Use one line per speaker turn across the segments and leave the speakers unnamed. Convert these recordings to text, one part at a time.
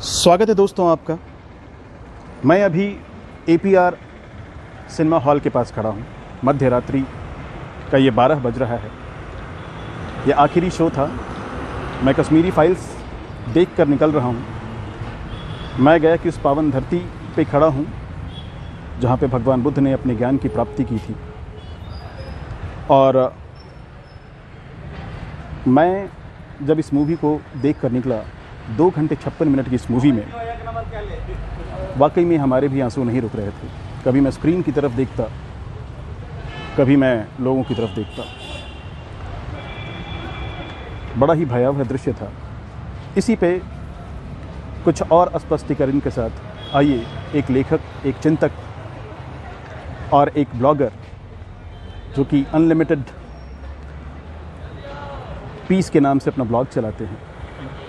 स्वागत है दोस्तों आपका। मैं अभी APR सिनेमा हॉल के पास खड़ा हूँ। मध्य रात्रि का ये 12 बज रहा है। ये आखिरी शो था। मैं कश्मीरी फाइल्स देख कर निकल रहा हूँ। मैं गया कि उस पावन धरती पे खड़ा हूँ जहाँ पे भगवान बुद्ध ने अपने ज्ञान की प्राप्ति की थी। और मैं जब इस मूवी को देख कर निकला, 2 घंटे 56 मिनट की इस मूवी में वाकई में हमारे भी आंसू नहीं रुक रहे थे। कभी मैं स्क्रीन की तरफ देखता, कभी मैं लोगों की तरफ देखता। बड़ा ही भयावह दृश्य था। इसी पे कुछ और स्पष्टीकरण के साथ आइए एक लेखक, एक चिंतक और एक ब्लॉगर जो कि अनलिमिटेड पीस के नाम से अपना ब्लॉग चलाते हैं,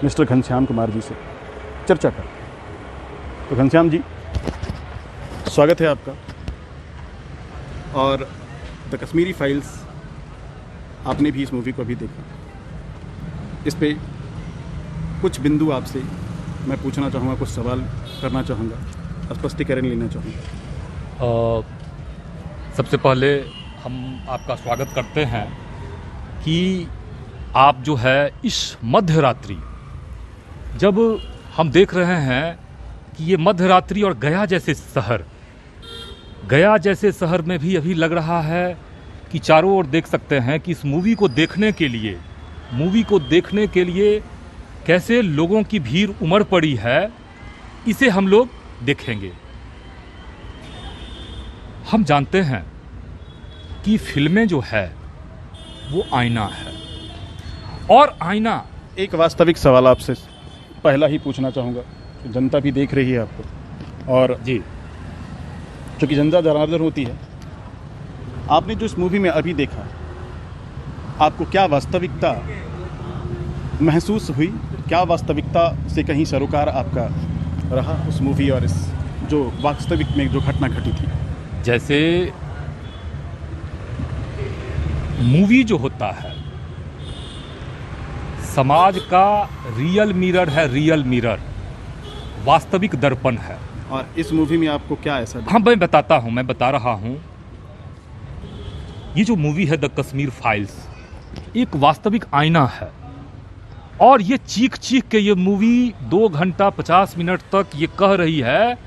मिस्टर घनश्याम कुमार जी से चर्चा कर। तो घनश्याम जी, स्वागत है आपका। और द कश्मीरी फाइल्स आपने भी इस मूवी को अभी देखा। इस पे कुछ बिंदु आपसे मैं पूछना चाहूँगा, कुछ सवाल करना चाहूँगा, स्पष्टीकरण लेना चाहूँगा।
सबसे पहले हम आपका स्वागत करते हैं कि आप जो है इस मध्य रात्रि, जब हम देख रहे हैं कि ये मध्य रात्रि और गया जैसे शहर में भी अभी लग रहा है कि चारों ओर देख सकते हैं कि इस मूवी को देखने के लिए कैसे लोगों की भीड़ उमड़ पड़ी है, इसे हम लोग देखेंगे। हम जानते हैं कि फिल्में जो है वो आईना है, और आईना
एक वास्तविक सवाल आपसे पहला ही पूछना चाहूँगा। जनता भी देख रही है आपको, और
जी,
चूँकि जनता जनार्दन होती है, आपने जो इस मूवी में अभी देखा, आपको क्या वास्तविकता महसूस हुई? क्या वास्तविकता से कहीं सरोकार आपका रहा उस मूवी और इस जो वास्तविक में जो घटना घटी थी?
जैसे मूवी जो होता है समाज का रियल मिरर, वास्तविक दर्पण है।
और इस मूवी में आपको क्या ऐसा?
हाँ, मैं बता रहा हूँ। ये जो मूवी है द कश्मीर फाइल्स एक वास्तविक आईना है, और ये चीख के ये मूवी 2 घंटा 50 मिनट तक ये कह रही है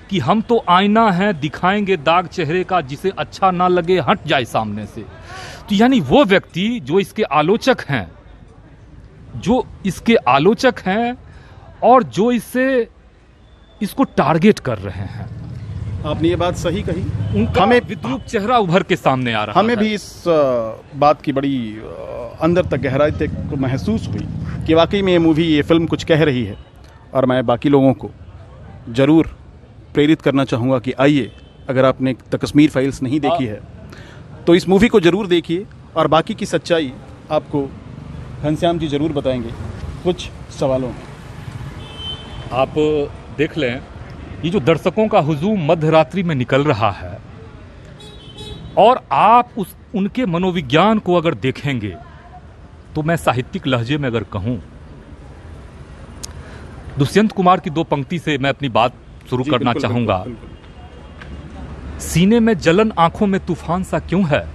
कि हम तो आईना हैं, दिखाएंगे दाग चेहरे का, जिसे अच्छा ना लगे हट जाए सामने से। तो यानी वो व्यक्ति जो इसके आलोचक हैं और जो इसको टारगेट कर रहे हैं,
आपने ये बात सही कही।
उनका हमें विद्रूप चेहरा उभर के सामने आ रहा है।
हमें भी इस बात की बड़ी अंदर तक गहराई तक महसूस हुई कि वाकई में ये फिल्म कुछ कह रही है। और मैं बाकी लोगों को ज़रूर प्रेरित करना चाहूँगा कि आइए, अगर आपने द कश्मीर फाइल्स नहीं देखी है तो इस मूवी को ज़रूर देखिए, और बाकी की सच्चाई आपको घनश्याम जी ज़रूर बताएंगे कुछ सवालों में।
आप देख लें, ये जो दर्शकों का हुजूम मध्य रात्रि में निकल रहा है, और आप उनके मनोविज्ञान को अगर देखेंगे तो मैं साहित्यिक लहजे में अगर कहूं, दुष्यंत कुमार की 2 पंक्ति से मैं अपनी बात शुरू करना चाहूंगा। सीने में जलन, आंखों में तूफान सा क्यों है,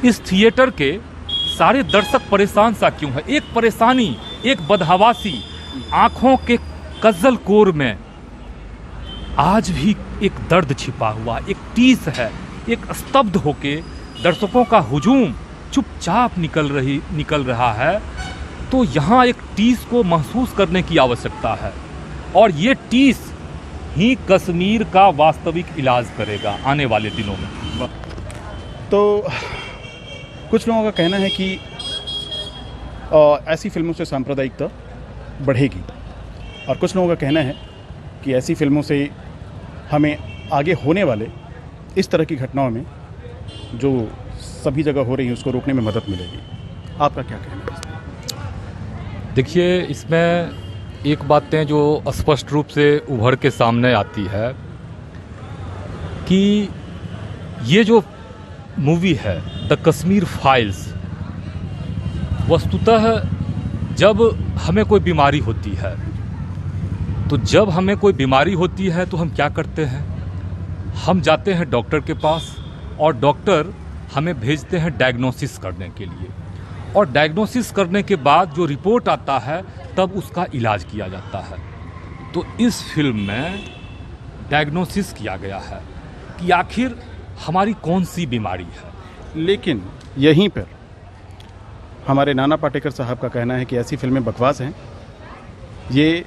इस थिएटर के सारे दर्शक परेशान सा क्यों है। एक परेशानी, एक बदहवासी आंखों के कज्जल कोर में आज भी एक दर्द छिपा हुआ, एक टीस है। एक स्तब्ध होके दर्शकों का हुजूम चुपचाप निकल रहा है। तो यहाँ एक टीस को महसूस करने की आवश्यकता है, और ये टीस ही कश्मीर का वास्तविक इलाज करेगा आने वाले दिनों में।
तो कुछ लोगों का कहना है कि ऐसी फिल्मों से सांप्रदायिकता बढ़ेगी, और कुछ लोगों का कहना है कि ऐसी फिल्मों से हमें आगे होने वाले इस तरह की घटनाओं में जो सभी जगह हो रही है उसको रोकने में मदद मिलेगी। आपका क्या कहना है?
देखिए, इसमें एक बातें जो स्पष्ट रूप से उभर के सामने आती है कि ये जो मूवी है द कश्मीर फाइल्स, वस्तुतः जब हमें कोई बीमारी होती है तो जब हमें कोई बीमारी होती है तो हम क्या करते हैं? हम जाते हैं डॉक्टर के पास और डॉक्टर हमें भेजते हैं डायग्नोसिस करने के लिए, और डायग्नोसिस करने के बाद जो रिपोर्ट आता है तब उसका इलाज किया जाता है। तो इस फिल्म में डायग्नोसिस किया गया है कि आखिर हमारी कौन सी बीमारी है।
लेकिन यहीं पर हमारे नाना पाटेकर साहब का कहना है कि ऐसी फिल्में बकवास हैं, ये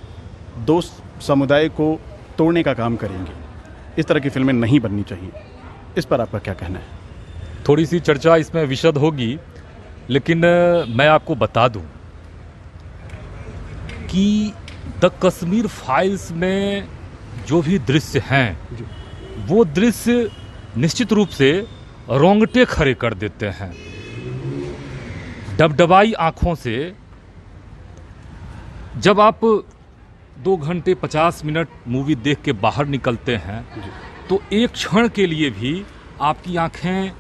दो समुदाय को तोड़ने का काम करेंगे, इस तरह की फिल्में नहीं बननी चाहिए। इस पर आपका क्या कहना है?
थोड़ी सी चर्चा इसमें विशद होगी, लेकिन मैं आपको बता दूं कि द कश्मीर फाइल्स में जो भी दृश्य हैं वो दृश्य निश्चित रूप से रोंगटे खड़े कर देते हैं। डबडबाई आंखों से जब आप 2 घंटे 50 मिनट मूवी देख के बाहर निकलते हैं तो एक क्षण के लिए भी आपकी आंखें,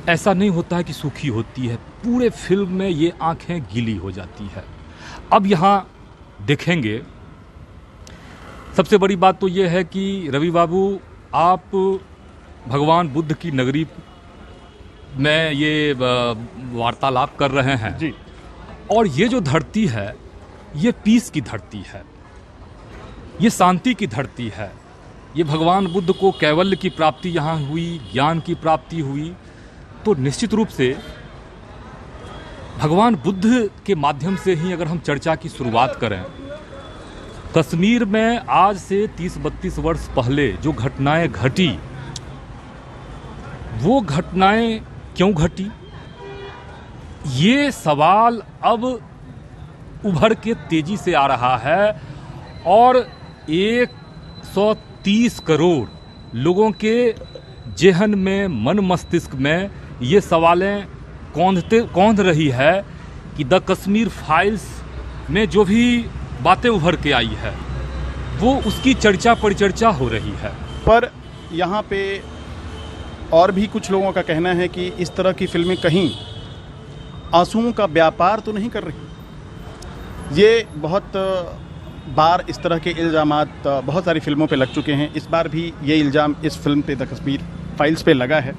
ऐसा नहीं होता है कि सूखी होती है, पूरे फिल्म में ये आंखें गीली हो जाती है। अब यहाँ देखेंगे, सबसे बड़ी बात तो ये है कि रवि बाबू, आप भगवान बुद्ध की नगरी में ये वार्तालाप कर रहे हैं
जी।
और ये जो धरती है ये पीस की धरती है, ये शांति की धरती है। ये भगवान बुद्ध को कैवल्य की प्राप्ति यहाँ हुई, ज्ञान की प्राप्ति हुई। तो निश्चित रूप से भगवान बुद्ध के माध्यम से ही अगर हम चर्चा की शुरुआत करें, कश्मीर में आज से 30-32 वर्ष पहले जो घटनाएं घटी, वो घटनाएं क्यों घटी, ये सवाल अब उभर के तेजी से आ रहा है और 130 करोड़ लोगों के जेहन में, मन मस्तिष्क में ये सवालें कौंध रही है कि द कश्मीर फाइल्स में जो भी बातें उभर के आई है वो उसकी चर्चा परिचर्चा हो रही है।
पर यहाँ पे और भी कुछ लोगों का कहना है कि इस तरह की फिल्में कहीं आंसुओं का व्यापार तो नहीं कर रही। ये बहुत बार इस तरह के इल्ज़ामात बहुत सारी फिल्मों पे लग चुके हैं, इस बार भी ये इल्ज़ाम इस फिल्म पे द कश्मीर फाइल्स पे लगा है।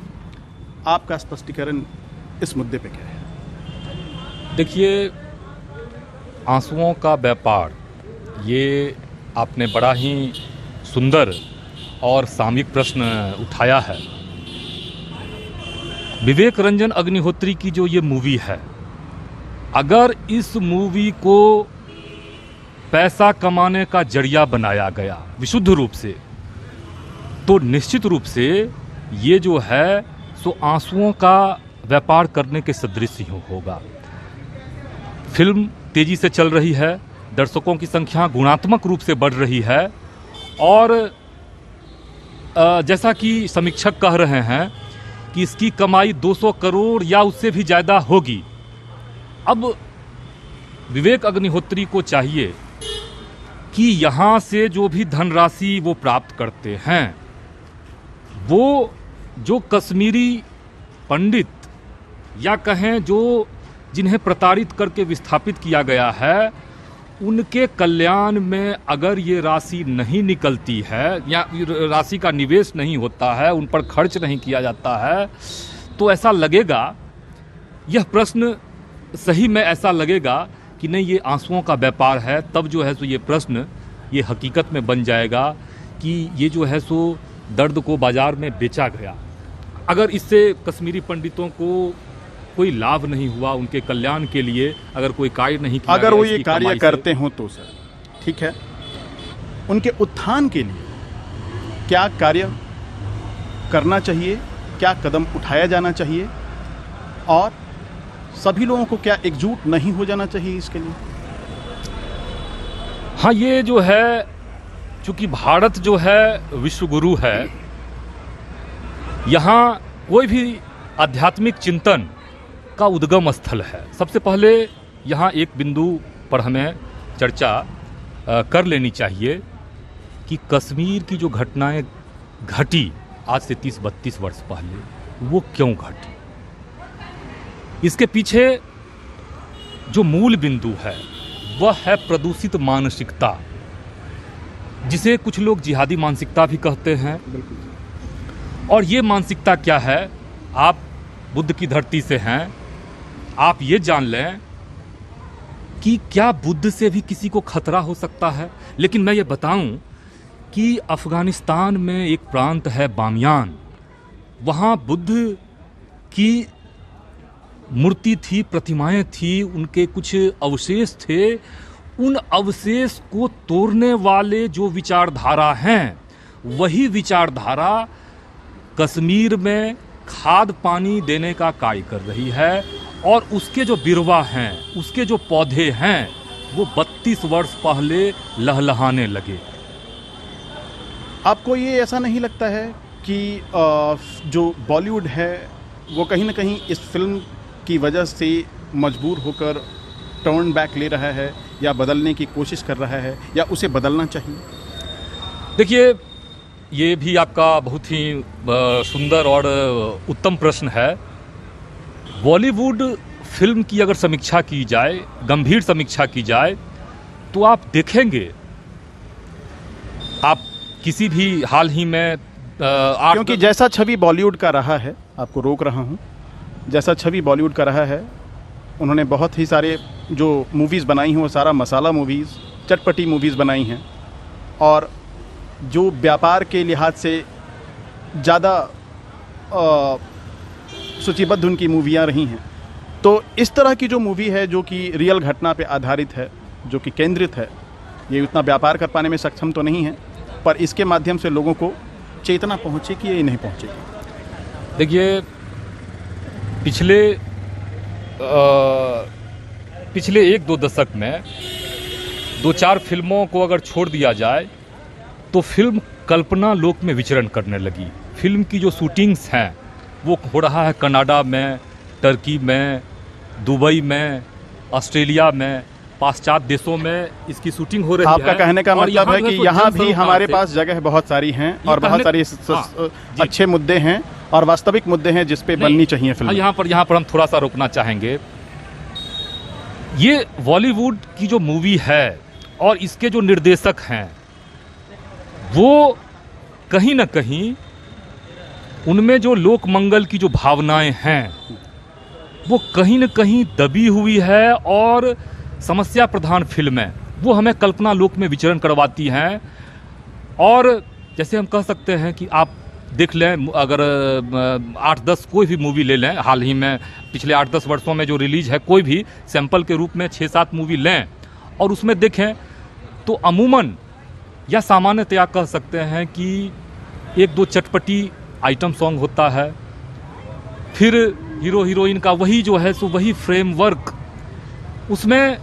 आपका स्पष्टीकरण इस मुद्दे पे क्या है?
देखिए, आंसुओं का व्यापार, ये आपने बड़ा ही सुंदर और सामयिक प्रश्न उठाया है। विवेक रंजन अग्निहोत्री की जो ये मूवी है, अगर इस मूवी को पैसा कमाने का जरिया बनाया गया विशुद्ध रूप से, तो निश्चित रूप से ये जो है सो आंसुओं का व्यापार करने के सदृश ही होगा। फिल्म तेजी से चल रही है, दर्शकों की संख्या गुणात्मक रूप से बढ़ रही है और जैसा कि समीक्षक कह रहे हैं कि इसकी कमाई 200 करोड़ या उससे भी ज़्यादा होगी। अब विवेक अग्निहोत्री को चाहिए कि यहाँ से जो भी धनराशि वो प्राप्त करते हैं, वो जो कश्मीरी पंडित या कहें जो जिन्हें प्रताड़ित करके विस्थापित किया गया है, उनके कल्याण में अगर ये राशि नहीं निकलती है या राशि का निवेश नहीं होता है, उन पर खर्च नहीं किया जाता है, तो ऐसा लगेगा, यह प्रश्न सही में ऐसा लगेगा कि नहीं ये आंसुओं का व्यापार है। तब जो है सो ये प्रश्न ये हकीकत में बन जाएगा कि ये जो है सो दर्द को बाजार में बेचा गया। अगर इससे कश्मीरी पंडितों को कोई लाभ नहीं हुआ, उनके कल्याण के लिए अगर कोई कार्य नहीं किया,
अगर वो ये कार्य करते हों तो सर ठीक है, उनके उत्थान के लिए क्या कार्य करना चाहिए, क्या कदम उठाया जाना चाहिए और सभी लोगों को क्या एकजुट नहीं हो जाना चाहिए इसके लिए?
हाँ, ये जो है, चूंकि भारत जो है विश्व गुरु है, यहाँ कोई भी आध्यात्मिक चिंतन का उद्गम स्थल है। सबसे पहले यहाँ एक बिंदु पर हमें चर्चा कर लेनी चाहिए कि कश्मीर की जो घटनाएं घटी आज से 30-32 वर्ष पहले, वो क्यों घटी। इसके पीछे जो मूल बिंदु है वह है प्रदूषित मानसिकता। जिसे कुछ लोग जिहादी मानसिकता भी कहते हैं। और ये मानसिकता क्या है, आप बुद्ध की धरती से हैं, आप ये जान लें कि क्या बुद्ध से भी किसी को खतरा हो सकता है। लेकिन मैं ये बताऊं कि अफगानिस्तान में एक प्रांत है बामियान, वहाँ बुद्ध की मूर्ति थी, प्रतिमाएं थी, उनके कुछ अवशेष थे। उन अवशेष को तोड़ने वाले जो विचारधारा हैं, वही विचारधारा कश्मीर में खाद पानी देने का कार्य कर रही है। और उसके जो बिरवा हैं, उसके जो पौधे हैं, वो 32 वर्ष पहले लहलहाने लगे।
आपको ये ऐसा नहीं लगता है कि जो बॉलीवुड है वो कहीं ना कहीं इस फिल्म की वजह से मजबूर होकर टर्न बैक ले रहा है या बदलने की कोशिश कर रहा है, या उसे बदलना चाहिए?
देखिए, ये भी आपका बहुत ही सुंदर और उत्तम प्रश्न है। बॉलीवुड फिल्म की अगर समीक्षा की जाए, गंभीर समीक्षा की जाए, तो आप देखेंगे, आप किसी भी हाल ही में
क्योंकि जैसा छवि बॉलीवुड का रहा है, आपको रोक रहा हूँ, जैसा छवि बॉलीवुड का रहा है, उन्होंने बहुत ही सारे जो मूवीज़ बनाई हैं वो सारा मसाला मूवीज़, चटपटी मूवीज़ बनाई हैं, और जो व्यापार के लिहाज से ज़्यादा सूचीबद्ध उनकी मूवियाँ रही हैं। तो इस तरह की जो मूवी है जो कि रियल घटना पे आधारित है, जो कि केंद्रित है, ये उतना व्यापार कर पाने में सक्षम तो नहीं है, पर इसके माध्यम से लोगों को चेतना पहुँचे कि ये नहीं पहुँचेगी।
देखिए, पिछले 1-2 दशक में 2-4 फिल्मों को अगर छोड़ दिया जाए तो फिल्म कल्पना लोक में विचरण करने लगी। फिल्म की जो शूटिंग्स हैं वो हो रहा है कनाडा में, टर्की में, दुबई में, ऑस्ट्रेलिया में, पाश्चात्य देशों में इसकी शूटिंग हो रही है।
आपका कहने का मतलब है कि यहाँ भी हमारे पास जगह बहुत सारी हैं और बहुत सारी अच्छे मुद्दे हैं और वास्तविक मुद्दे हैं जिस पे बननी चाहिए फिल्म।
यहाँ पर हम थोड़ा सा रोकना चाहेंगे। ये बॉलीवुड की जो मूवी है और इसके जो निर्देशक हैं, वो कहीं ना कहीं उनमें जो लोक मंगल की जो भावनाएं हैं वो कहीं न कहीं दबी हुई है, और समस्या प्रधान फिल्में वो हमें कल्पना लोक में विचरण करवाती हैं। और जैसे हम कह सकते हैं कि आप देख लें, अगर 8-10 कोई भी मूवी ले लें, हाल ही में पिछले 8-10 वर्षों में जो रिलीज है, कोई भी सैंपल के रूप में 6-7 मूवी लें और उसमें देखें तो अमूमन या सामान्यतया कह सकते हैं कि 1-2 चटपटी आइटम सॉन्ग होता है, फिर हीरो हीरोइन का वही जो है सो वही फ्रेमवर्क, उसमें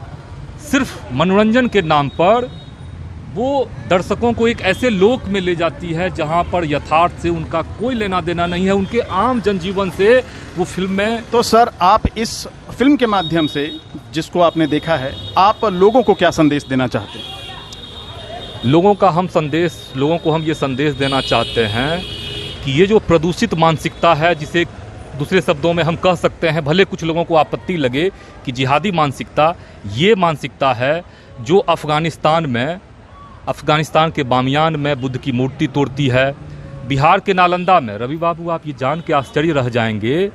सिर्फ मनोरंजन के नाम पर वो दर्शकों को एक ऐसे लोक में ले जाती है जहां पर यथार्थ से उनका कोई लेना देना नहीं है, उनके आम जनजीवन से वो फिल्म में।
तो सर, आप इस फिल्म के माध्यम से, जिसको आपने देखा है, आप लोगों को क्या संदेश देना चाहते हैं?
लोगों को हम ये संदेश देना चाहते हैं कि ये जो प्रदूषित मानसिकता है, जिसे दूसरे शब्दों में हम कह सकते हैं, भले कुछ लोगों को आपत्ति लगे कि जिहादी मानसिकता, ये मानसिकता है जो अफगानिस्तान के बामियान में बुद्ध की मूर्ति तोड़ती है। बिहार के नालंदा में, रवि बाबू आप ये जान के आश्चर्य रह जाएंगे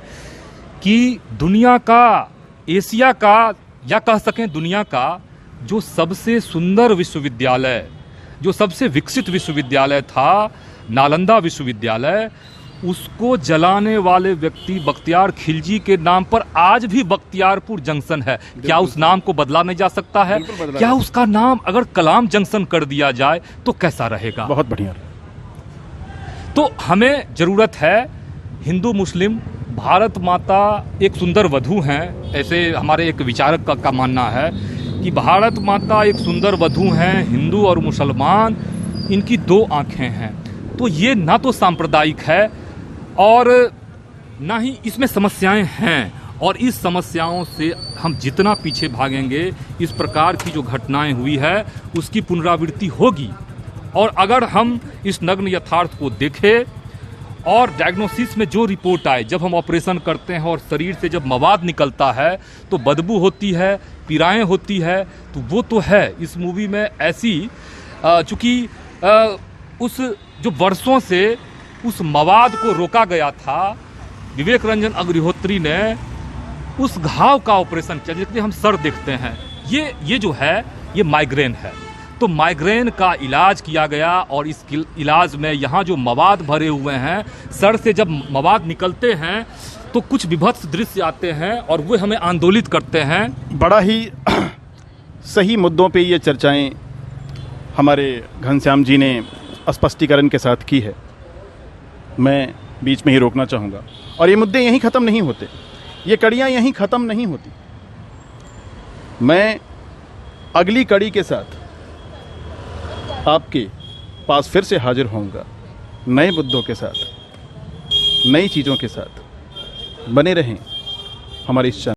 कि दुनिया का, एशिया का, या कह सकें दुनिया का जो सबसे सुंदर विश्वविद्यालय, जो सबसे विकसित विश्वविद्यालय था, नालंदा विश्वविद्यालय, उसको जलाने वाले व्यक्ति बख्तियार खिलजी के नाम पर आज भी बख्तियारपुर जंक्शन है। क्या उस नाम को बदला नहीं जा सकता है? क्या उसका नाम अगर कलाम जंक्शन कर दिया जाए तो कैसा रहेगा?
बहुत बढ़िया।
तो हमें जरूरत है, हिंदू मुस्लिम, भारत माता एक सुंदर वधू हैं, ऐसे हमारे एक विचारक का मानना है कि भारत माता एक सुंदर वधू हैं, हिंदू और मुसलमान इनकी 2 आंखें हैं। तो ये ना तो सांप्रदायिक है और ना ही इसमें समस्याएं हैं, और इस समस्याओं से हम जितना पीछे भागेंगे, इस प्रकार की जो घटनाएं हुई है उसकी पुनरावृत्ति होगी। और अगर हम इस नग्न यथार्थ को देखें और डायग्नोसिस में जो रिपोर्ट आए, जब हम ऑपरेशन करते हैं और शरीर से जब मवाद निकलता है तो बदबू होती है, पीड़ाएं होती है, तो वो तो है इस मूवी में ऐसी, चूँकि उस जो वर्षों से उस मवाद को रोका गया था, विवेक रंजन अग्निहोत्री ने उस घाव का ऑपरेशन किया जिसमें हम सर देखते हैं। ये जो है ये माइग्रेन है, तो माइग्रेन का इलाज किया गया और इस इलाज में यहाँ जो मवाद भरे हुए हैं, सर से जब मवाद निकलते हैं तो कुछ विभत्स दृश्य आते हैं और वे हमें आंदोलित करते हैं।
बड़ा ही सही मुद्दों पे ये चर्चाएं हमारे घनश्याम जी ने स्पष्टीकरण के साथ की है। मैं बीच में ही रोकना चाहूँगा, और ये मुद्दे यहीं ख़त्म नहीं होते, ये कड़ियाँ यहीं ख़त्म नहीं होती। मैं अगली कड़ी के साथ आपके पास फिर से हाजिर होऊंगा, नए मुद्दों के साथ, नई चीज़ों के साथ। बने रहें हमारे इस चैनल।